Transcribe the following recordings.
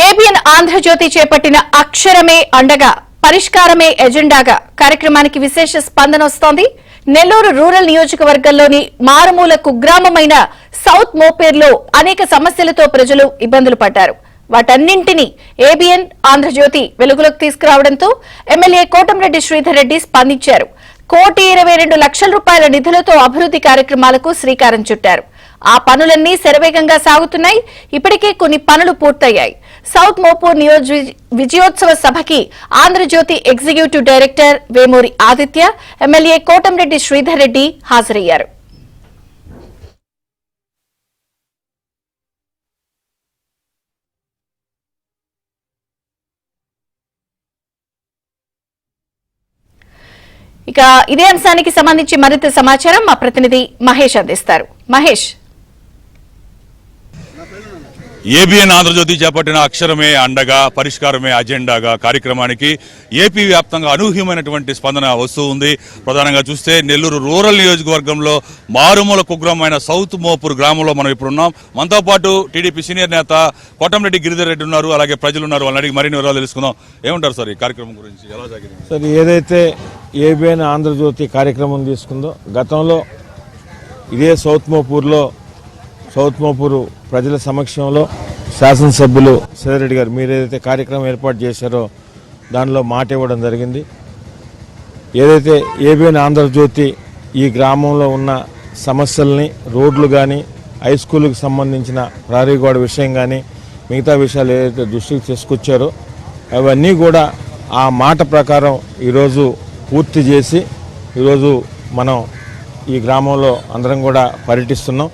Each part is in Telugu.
ఏబిఎన్ ఆంధ్రజ్యోతి చేపట్టిన అక్షరమే అండగా పరిష్కారమే ఎజెండాగా కార్యక్రమానికి విశేష స్పందన వస్తోంది. నెల్లూరు రూరల్ నియోజకవర్గంలోని మారుమూల కుగ్రామమైన సౌత్ మోపేర్లో అనేక సమస్యలతో ప్రజలు ఇబ్బందులు పడ్డారు. వాటన్నింటినీ ఏబిఎన్ ఆంధ్రజ్యోతి వెలుగులోకి తీసుకురావడంతో ఎమ్మెల్యే కోటంరెడ్డి శ్రీధర్ రెడ్డి స్పందించారు. 1,22,00,000 రూపాయల నిధులతో అభివృద్ది కార్యక్రమాలకు శ్రీకారం చుట్టారు. ఆ పనులన్నీ శరవేగంగా సాగుతున్నాయి. ఇప్పటికే కొన్ని పనులు పూర్తయ్యాయి. సౌత్ మోపూర్ విజయోత్సవ సభకి Andhrajyothi executive director Vemuri Aditya, MLA Kotamreddy Sridhar Reddy హాజరయ్యారు. ఇక ఇదే అంశానికి సంబంధించి మరింత సమాచారం మా ప్రతినిధి మహేష్ అందిస్తారు. మహేష్, ఏబిఎన్ ఆంధ్రజ్యోతి చేపట్టిన అక్షరమే అండగా పరిష్కారమే అజెండాగా కార్యక్రమానికి ఏపీ వ్యాప్తంగా అనూహ్యమైనటువంటి స్పందన వస్తూ ఉంది. ప్రధానంగా చూస్తే నెల్లూరు రూరల్ నియోజకవర్గంలో మారుమూల కుగ్రామమైన సౌత్ మోపూర్ గ్రామంలో మనం ఇప్పుడు ఉన్నాం. మనతో పాటు టీడీపీ సీనియర్ నేత కోటంరెడ్డి గిరిధర్ రెడ్డి ఉన్నారు, అలాగే ప్రజలు ఉన్నారు. వాళ్ళని అడిగి మరిన్ని వివరాలు తెలుసుకుందాం. ఏమంటారు సార్ ఈ కార్యక్రమం గురించి? ఎలా జరిగింది సార్? ఏదైతే ఏబిఎన్ ఆంధ్రజ్యోతి కార్యక్రమం తీసుకుందో, గతంలో ఇదే సౌత్ మోపూరు ప్రజల సమక్షంలో శాసనసభ్యులు శ్రీధర్ గారు మీరు ఏదైతే కార్యక్రమం ఏర్పాటు చేశారో దానిలో మాట ఇవ్వడం జరిగింది. ఏదైతే ఏబిఎన్ ఆంధ్రజ్యోతి ఈ గ్రామంలో ఉన్న సమస్యల్ని, రోడ్లు కానీ, హై స్కూల్కి సంబంధించిన ప్రహరీ గోడ విషయం కానీ, మిగతా విషయాలు ఏదైతే దృష్టికి తీసుకొచ్చారో అవన్నీ కూడా ఆ మాట ప్రకారం ఈరోజు పూర్తి చేసి ఈరోజు మనం ఈ గ్రామంలో అందరం కూడా పర్యటిస్తున్నాం.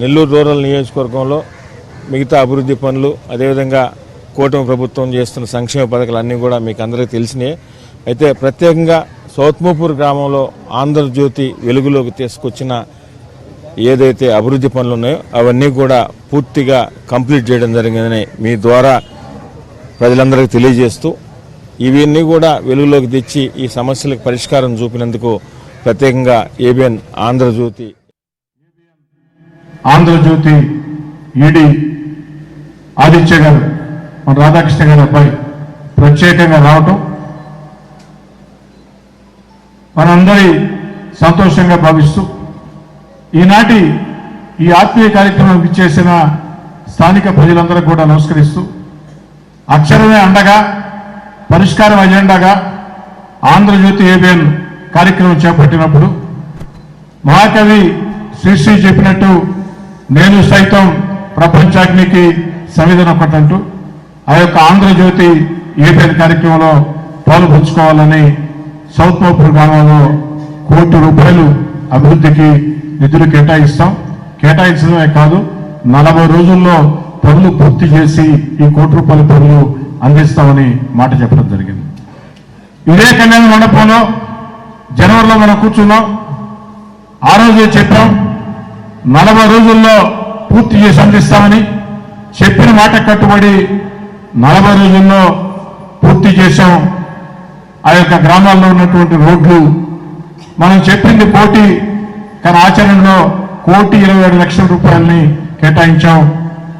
నెల్లూరు రూరల్ నియోజకవర్గంలో మిగతా అభివృద్ధి పనులు, అదేవిధంగా కూటమి ప్రభుత్వం చేస్తున్న సంక్షేమ పథకాలు అన్నీ కూడా మీకు అందరికీ తెలిసినాయి. అయితే ప్రత్యేకంగా సౌత్ మోపూర్ గ్రామంలో ఆంధ్రజ్యోతి వెలుగులోకి తీసుకొచ్చిన ఏదైతే అభివృద్ధి పనులు ఉన్నాయో అవన్నీ కూడా పూర్తిగా కంప్లీట్ చేయడం జరిగిందని మీ ద్వారా ప్రజలందరికీ తెలియజేస్తూ, ఇవన్నీ కూడా వెలుగులోకి తెచ్చి ఈ సమస్యలకు పరిష్కారం చూపినందుకు ప్రత్యేకంగా ఏబిఎన్ ఆంధ్రజ్యోతి ఈడీ ఆదిత్య గారు, మన రాధాకృష్ణ గారి అబ్బాయి ప్రత్యేకంగా రావటం మనందరి సంతోషంగా భావిస్తూ, ఈనాటి ఈ ఆత్మీయ కార్యక్రమం ఇచ్చేసిన స్థానిక ప్రజలందరూ కూడా నమస్కరిస్తూ, అక్షరమే అండగా పరిష్కారం అజెండాగా ఆంధ్రజ్యోతి ఏబిఎన్ కార్యక్రమం చేపట్టినప్పుడు మహాకవి శ్రీశ్రీ చెప్పినట్టు నేను సైతం ప్రపంచాగ్నికి సంవేదన ఒకటంటూ ఆ యొక్క ఆంధ్రజ్యోతి ఏబిఎన్ కార్యక్రమంలో పాల్పంచుకోవాలని సౌత్ మోపూర్ గ్రామంలో ₹1 కోటి అభివృద్ధికి నిధులు కేటాయించడమే కాదు, 40 రోజుల్లో పనులు పూర్తి చేసి ఈ ₹1 కోటి పనులు అందిస్తామని మాట చెప్పడం జరిగింది. ఇదే కళ్యాణ మండపంలో జనవరిలో మనం కూర్చున్నాం. ఆ రోజే చెప్పాం 40 రోజుల్లో పూర్తి చేసి అందిస్తామని. చెప్పిన మాట కట్టుబడి 40 రోజుల్లో పూర్తి చేశాం. ఆ యొక్క గ్రామాల్లో ఉన్నటువంటి రోడ్లు మనం చెప్పింది 1 కోటి, కానీ ఆచరణలో ₹1,27,00,000 రూపాయలని కేటాయించాం.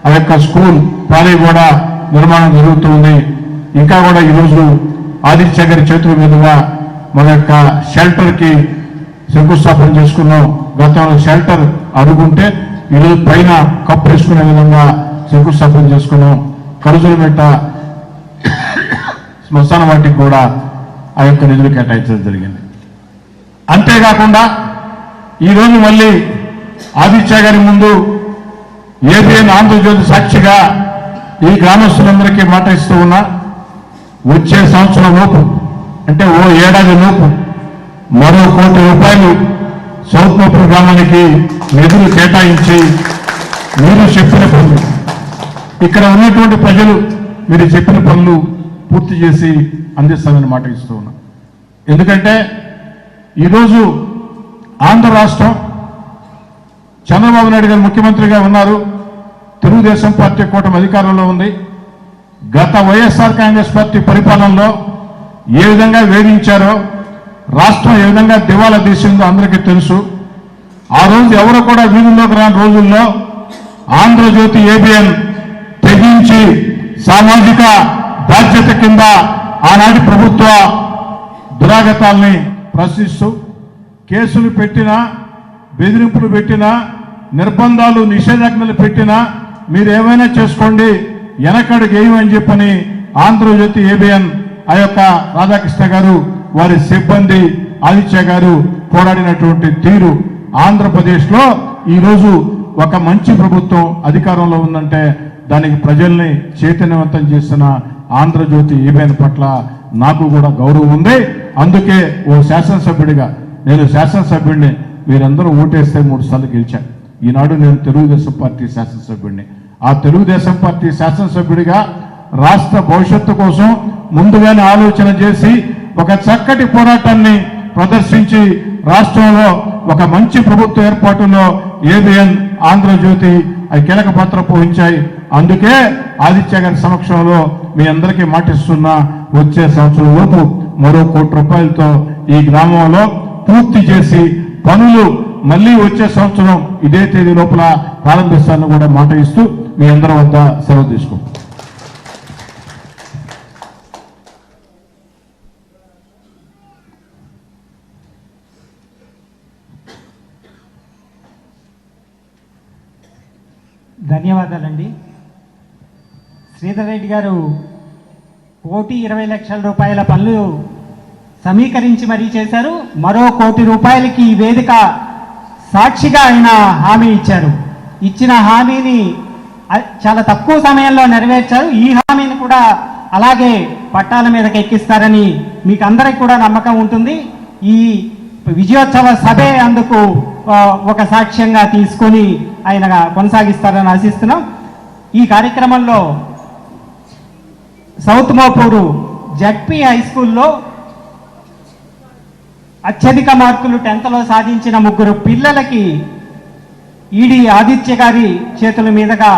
ఆ యొక్క స్కూల్ పాలీ కూడా నిర్మాణం జరుగుతుంది. ఇంకా కూడా ఈరోజు ఆదిత్య గారి చేతుల మీదుగా మన యొక్క షెల్టర్కి శంకుస్థాపన చేసుకున్నాం. గతంలో షెల్టర్ అడుగుంటే ఈరోజు పైన కప్పు వేసుకునే విధంగా శంకుస్థాపన చేసుకున్నాం. కరుజులమెట్ట శ్మశాన వాటికి కూడా ఆ యొక్క నిధులు కేటాయించడం జరిగింది. అంతేకాకుండా ఈరోజు మళ్ళీ ఆదిత్య గారి ముందు ఏబిఎన్ ఆంధ్రజ్యోతి సాక్షిగా ఈ గ్రామస్తులందరికీ మాట ఇస్తూ ఉన్నా, వచ్చే సంవత్సరం లోపు, అంటే ఓ ఏడాది లోపు మరో ₹1 కోటి సౌత్ మోపూర్ గ్రామానికి నిధులు కేటాయించి మీరు చెప్పిన పనులు, ఇక్కడ ఉన్నటువంటి ప్రజలు మీరు చెప్పిన పనులు పూర్తి చేసి అందిస్తామని మాట ఇస్తూ ఉన్నా. ఎందుకంటే ఈరోజు ఆంధ్ర రాష్ట్రం చంద్రబాబు నాయుడు గారు ముఖ్యమంత్రిగా ఉన్నారు. తెలుగుదేశం పార్టీ కూటమి అధికారంలో ఉంది. గత వైఎస్ఆర్ కాంగ్రెస్ పార్టీ పరిపాలనలో ఏ విధంగా వేధించారో, రాష్ట్రం ఏ విధంగా దివాలా తీసిందో అందరికీ తెలుసు. ఆ రోజు ఎవరు కూడా వీధుల్లోకి రాని రోజుల్లో ఆంధ్రజ్యోతి ఏబిఎన్ తెగించి సామాజిక బాధ్యత కింద ఆనాటి ప్రభుత్వ దురాగతాల్ని ప్రశ్నిస్తూ కేసులు పెట్టినా, బెదిరింపులు పెట్టినా, నిర్బంధాలు నిషేధాజ్ఞలు పెట్టినా మీరు ఏమైనా చేసుకోండి, వెనకడుగు ఏమని చెప్పని ఆంధ్రజ్యోతి ఏబిఎన్ ఆ యొక్క రాధాకృష్ణ గారు, వారి సిబ్బంది ఆదిత్య గారు పోరాడినటువంటి తీరు ఆంధ్రప్రదేశ్లో ఈరోజు ఒక మంచి ప్రభుత్వం అధికారంలో ఉందంటే దానికి ప్రజల్ని చైతన్యవంతం చేసిన ఆంధ్రజ్యోతి ఏబిఎన్ పట్ల నాకు కూడా గౌరవం ఉంది. అందుకే ఓ శాసనసభ్యుడిగా, నేను శాసనసభ్యుడిని, మీరందరూ ఓటేస్తే 3 సార్లు గెలిచాను. ఈనాడు నేను తెలుగుదేశం పార్టీ శాసనసభ్యుడిని. ఆ తెలుగుదేశం పార్టీ శాసనసభ్యుడిగా రాష్ట్ర భవిష్యత్తు కోసం ముందుగానే ఆలోచన చేసి ఒక చక్కటి పోరాటాన్ని ప్రదర్శించి రాష్ట్రంలో ఒక మంచి ప్రభుత్వ ఏర్పాటులో ఏబిఎన్, ఆంధ్రజ్యోతి అవి కీలక పాత్ర పోషించాయి. అందుకే ఆదిత్య గారి సమక్షంలో మీ అందరికీ మాటిస్తున్నా, వచ్చే సంవత్సరం లోపు మరో 1 కోటి రూపాయలతో ఈ గ్రామంలో పూర్తి చేసి పనులు మళ్ళీ వచ్చే సంవత్సరం ఇదే తేదీ లోపల ప్రారంభిస్తానని కూడా మాట ఇస్తూ మీ అందరి వద్ద సెలవు తీసుకుంటాం. ధన్యవాదాలండి. శ్రీధర్ రెడ్డి గారు 1,20,00,000 రూపాయల పనులు సమీకరించి మరీ చేశారు. మరో 1 కోటి రూపాయలకి ఈ వేదిక సాక్షిగా ఆయన హామీ ఇచ్చారు. ఇచ్చిన హామీని చాలా తక్కువ సమయంలో నెరవేర్చారు. ఈ హామీని కూడా అలాగే పట్టాల మీదకి ఎక్కిస్తారని మీకు అందరికి కూడా నమ్మకం ఉంటుంది. ఈ విజయోత్సవ సభే అందుకు ఒక సాక్ష్యంగా తీసుకొని ఆయన కొనసాగిస్తారని ఆశిస్తున్నాం. ఈ కార్యక్రమంలో సౌత్ మోపూరు జడ్పీ హై స్కూల్లో అత్యధిక మార్కులు 10th లో సాధించిన 3 పిల్లలకి ఈడి ఆదిత్య గారి చేతుల మీదుగా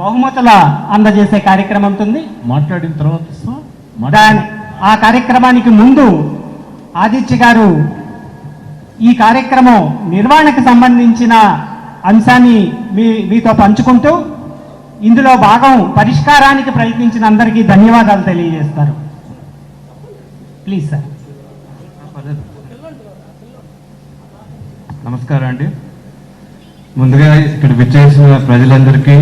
బహుమతుల అందజేసే కార్యక్రమం ఉంటుంది. మాట్లాడిన తర్వాత ఆ కార్యక్రమానికి ముందు ఆదిత్య గారు ఈ కార్యక్రమం నిర్వహణకు సంబంధించిన అంశాన్ని మీతో పంచుకుంటూ ఇందులో భాగం పరిష్కారానికి ప్రయత్నించిన అందరికీ ధన్యవాదాలు తెలియజేస్తారు. Please sir. నమస్కారం అండి. ముందుగా ఇక్కడ విచ్చేసిన ప్రజలందరికీ,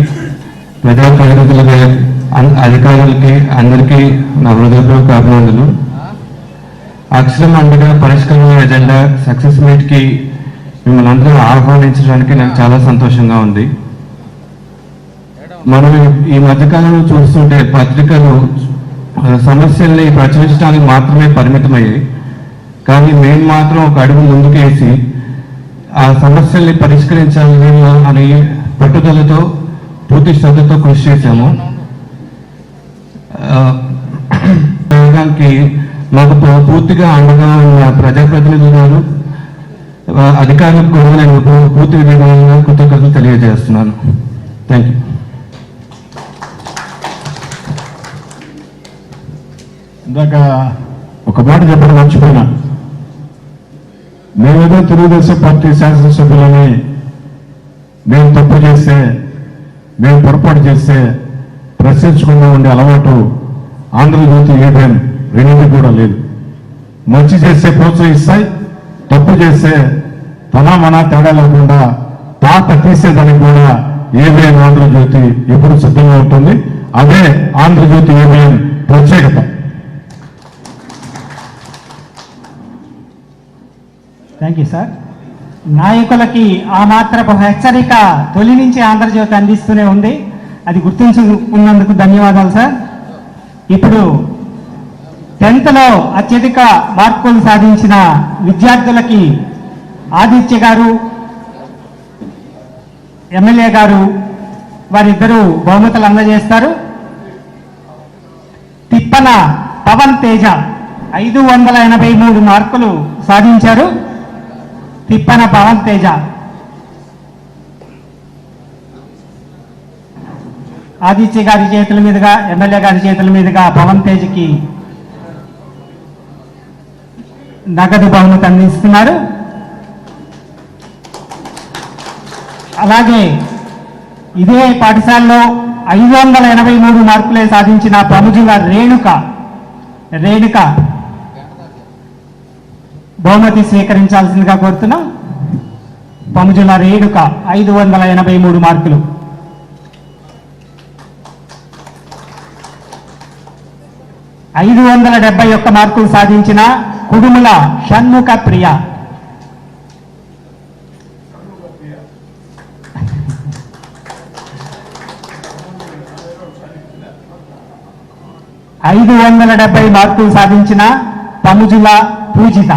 ప్రజాప్రతినిధులకి, అధికారులకి అందరికీ నా హృదయపూర్వక అభినందనలు. అక్షరం అండగా పరిష్కరణ ఎజెండా సక్సెస్ మీట్కి మిమ్మల్ని అందరూ ఆహ్వానించడానికి నాకు చాలా సంతోషంగా ఉంది. మనం ఈ మధ్యకాలంలో చూస్తుంటే పత్రికలు సమస్యల్ని ప్రచురించడానికి మాత్రమే పరిమితమయ్యాయి. కానీ మేము మాత్రం ఒక అడుగు ముందుకేసి ఆ సమస్యల్ని పరిష్కరించాలని అని పట్టుదలతో, పూర్తి శ్రద్ధతో కృషి చేశాము. దానికి మాకు పూర్తిగా అండగా ఉన్న ప్రజాప్రతినిధులు, అధికారులకు కూడా నేను పూర్తి విధంగా కృతజ్ఞతలు తెలియజేస్తున్నాను. Thank you. ఇందాక ఒక మాట చెప్పడం మర్చిపోయినా, మేమేదో తెలుగుదేశం పార్టీ శాసనసభ్యులని మేము తప్పు చేస్తే, మేము పొరపాటు చేస్తే ప్రశ్నించకుండా ఉండే అలవాటు ఆంధ్రజ్యోతి ఏబిఎన్ రెండింటి కూడా లేదు. మంచి చేస్తే ప్రోత్సహిస్తాయి, తప్పు చేస్తే తన తేడా లేకుండా తాట తీసేదానికి కూడా ఏబిఎన్ ఆంధ్రజ్యోతి ఎప్పుడు సిద్ధంగా ఉంటుంది. అదే ఆంధ్రజ్యోతి ఏబిఎన్ ప్రత్యేకత. Thank you sir. నాయకులకి ఆ మాత్రపు హెచ్చరిక తొలి నుంచి ఆంధ్రజ్యోతి అందిస్తూనే ఉంది. అది గుర్తుంచుకున్నందుకు ధన్యవాదాలు సార్. ఇప్పుడు 10th లో అత్యధిక మార్కులు సాధించిన విద్యార్థులకి ఆదిత్య గారు, ఎమ్మెల్యే గారు వారిద్దరూ బహుమతులు అందజేస్తారు. తిప్పన పవన్ తేజ 583 మార్కులు సాధించారు. తిప్పన పవన్ తేజ ఆదిత్య గారి చేతుల మీదుగా, ఎమ్మెల్యే గారి చేతుల మీదుగా పవన్ తేజకి నగదు బహుమతి అందిస్తున్నారు. అలాగే ఇదే పాఠశాలలో 583 మార్కులే సాధించిన ప్రముజుల రేణుక బహుమతి స్వీకరించాల్సిందిగా కోరుతున్నాం. ప్రముజుల రేణుక 583 మార్కులు. ఐదు 571 మార్కులు సాధించిన కుడుముల షణ్ముఖ ప్రియ 570 మార్కులు సాధించిన తముజుల పూజిత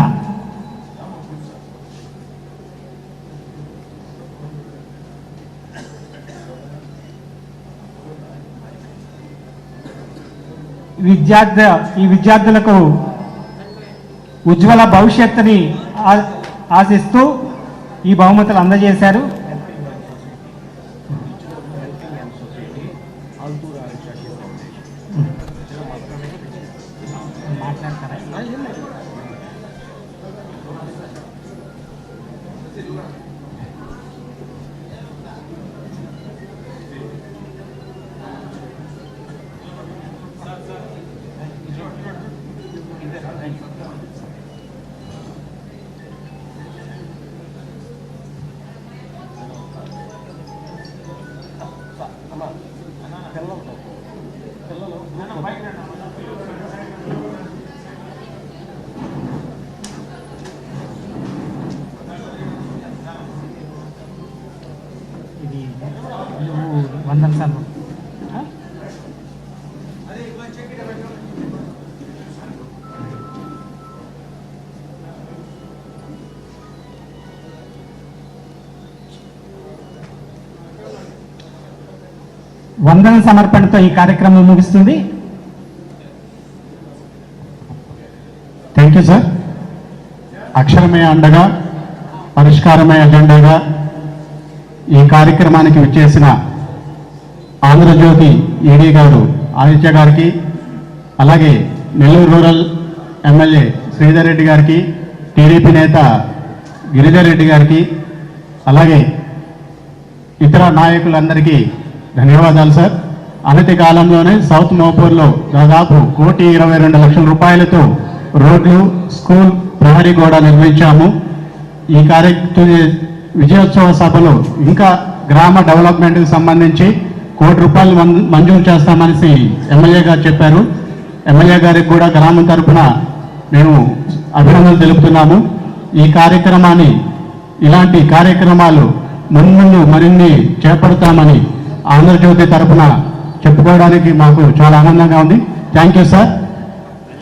విద్యార్థులకు ఉజ్వల భవిష్యత్తుని ఆశిస్తూ ఈ బహుమతులు అందజేశారు. ఇది వందల సార్లు వందన సమర్పణతో ఈ కార్యక్రమం ముగుస్తుంది. Thank you sir. అక్షరమే అండగా పరిష్కారమే అజెండాగా ఈ కార్యక్రమానికి విచ్చేసిన ఆంధ్రజ్యోతి ఈడీ గారు ఆదిత్య గారికి, అలాగే నెల్లూరు రూరల్ ఎమ్మెల్యే శ్రీధర్ రెడ్డి గారికి, టీడీపీ నేత గిరిధర్ రెడ్డి గారికి, అలాగే ఇతర నాయకులందరికీ ధన్యవాదాలు సార్. అనతి కాలంలోనే సౌత్ మోపూర్లో దాదాపు 1,22,00,000 రూపాయలతో రోడ్లు, స్కూల్, ప్రహరీ గోడ నిర్మించాము. ఈ విజయోత్సవ సభలో ఇంకా గ్రామ డెవలప్మెంట్కి సంబంధించి 1 కోటి రూపాయలు మంజూరు చేస్తామనేసి ఎమ్మెల్యే గారు చెప్పారు. ఎమ్మెల్యే గారికి కూడా గ్రామం తరఫున మేము అభినందనలు తెలుపుతున్నాము. ఈ కార్యక్రమాన్ని, ఇలాంటి కార్యక్రమాలు ముందు మరిన్ని చేపడతామని ఆంధ్రజ్యోతి తరఫున చెప్పుకోవడానికి మాకు చాలా ఆనందంగా ఉంది. Thank you sir.